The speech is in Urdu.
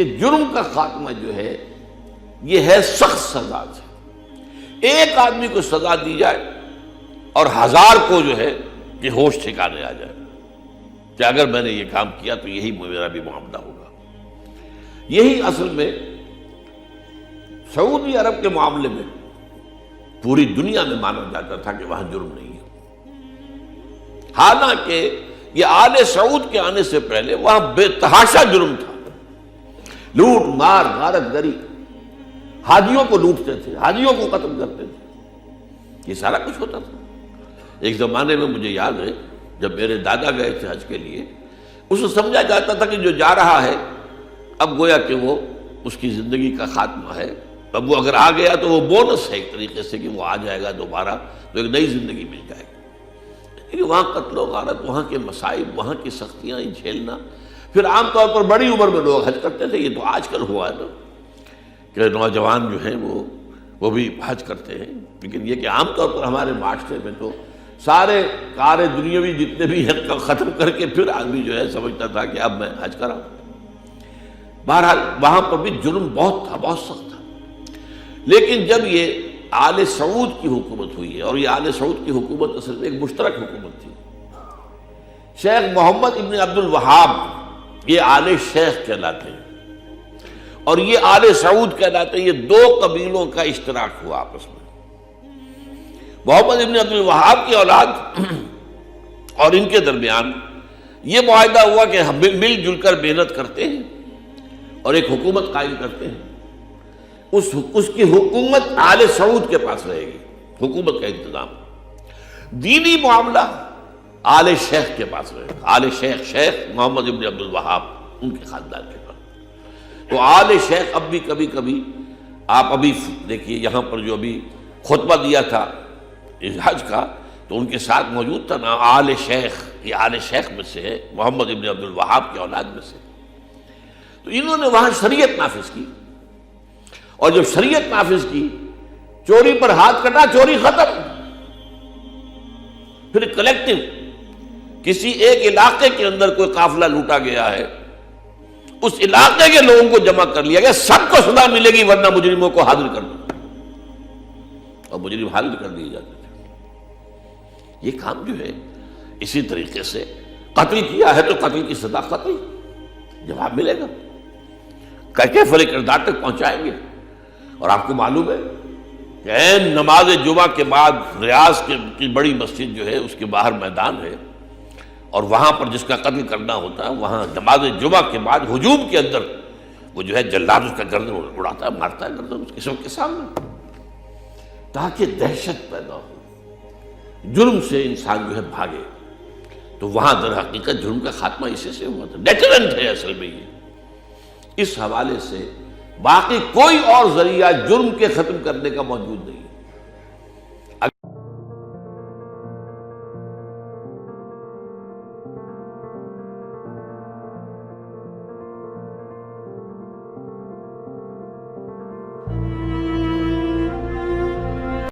کہ جرم کا خاتمہ جو ہے یہ ہے سخت سزا سے، ایک آدمی کو سزا دی جائے اور 1000 کو جو ہے کہ ہوش ٹھکانے آ جائے کہ اگر میں نے یہ کام کیا تو یہی میرا بھی معاملہ ہوگا۔ یہی اصل میں سعودی عرب کے معاملے میں پوری دنیا میں مانا جاتا تھا کہ وہاں جرم نہیں ہے، حالانکہ یہ آل سعود کے آنے سے پہلے وہاں بے تحاشا جرم تھا، لوٹ مار غارت گری، حاجیوں کو لوٹتے تھے، حاجیوں کو قتل کرتے تھے، یہ سارا کچھ ہوتا تھا۔ ایک زمانے میں مجھے یاد ہے جب میرے دادا گئے تھے حج کے لیے، اس کو سمجھا جاتا تھا کہ جو جا رہا ہے اب گویا کہ وہ اس کی زندگی کا خاتمہ ہے، اب وہ اگر آ گیا تو وہ بونس ہے ایک طریقے سے کہ وہ آ جائے گا دوبارہ تو ایک نئی زندگی مل جائے گی۔ لیکن وہاں قتل و غارت، وہاں کے مصائب، وہاں کی سختیاں جھیلنا، پھر عام طور پر بڑی عمر میں لوگ حج کرتے تھے، یہ تو آج کل ہوا ہے نا کہ نوجوان جو ہیں وہ بھی حج کرتے ہیں، لیکن یہ کہ عام طور پر ہمارے معاشرے میں تو سارے کار دنیاوی جتنے بھی ہیں ختم کر کے پھر آدمی جو ہے سمجھتا تھا کہ اب میں حج کراؤں۔ بہرحال وہاں پر بھی جرم بہت تھا، بہت سخت تھا، لیکن جب یہ آل سعود کی حکومت ہوئی ہے، اور یہ آل سعود کی حکومت اصل میں ایک مشترک حکومت تھی، شیخ محمد ابن عبد الوہاب یہ آل شیخ کہلاتے ہیں اور یہ آل سعود کہلاتے ہیں، یہ دو قبیلوں کا اشتراک ہوا آپس میں۔ محمد ابن عبد الوہاب کی اولاد اور ان کے درمیان یہ معاہدہ ہوا کہ ہم مل جل کر محنت کرتے ہیں اور ایک حکومت قائم کرتے ہیں، اس کی حکومت آل سعود کے پاس رہے گی، حکومت کا انتظام، دینی معاملہ آل شیخ کے پاس رہے گا، آل شیخ، شیخ محمد ابن عبد الوہاب ان کے خاندان کے پاس۔ تو آل شیخ اب بھی کبھی کبھی آپ ابھی دیکھیے یہاں پر جو ابھی خطبہ دیا تھا اس حج کا تو ان کے ساتھ موجود تھا نا آل شیخ، یہ آل شیخ میں سے ہے، محمد ابن عبد الوہاب کی اولاد میں سے۔ تو انہوں نے وہاں شریعت نافذ کی، اور جب شریعت نافذ کی، چوری پر ہاتھ کٹا، چوری ختم۔ پھر کلیکٹو کسی ایک علاقے کے اندر کوئی قافلہ لوٹا گیا ہے، اس علاقے کے لوگوں کو جمع کر لیا گیا، سب کو سزا ملے گی ورنہ مجرموں کو حاضر کر دو، اور مجرم حاضر کر دیے جاتے تھے۔ یہ کام جو ہے اسی طریقے سے قتل کیا ہے تو قتل کی سزا قتل، جواب ملے گا، کیفر کردار تک پہنچائیں گے۔ اور آپ کو معلوم ہے کہ عین نماز جمعہ کے بعد ریاض کی بڑی مسجد جو ہے اس کے باہر میدان ہے، اور وہاں پر جس کا قتل کرنا ہوتا ہے وہاں نماز جمعہ کے بعد ہجوم کے اندر وہ جو ہے جلاد اس کا گردن اڑاتا ہے، مارتا ہے گردن اس کے سب کے سامنے، تاکہ دہشت پیدا ہو، جرم سے انسان جو ہے بھاگے۔ تو وہاں در حقیقت جرم کا خاتمہ اسی سے ہوا تھا، ڈیٹرنٹ ہے اصل میں یہ۔ اس حوالے سے باقی کوئی اور ذریعہ جرم کے ختم کرنے کا موجود نہیں۔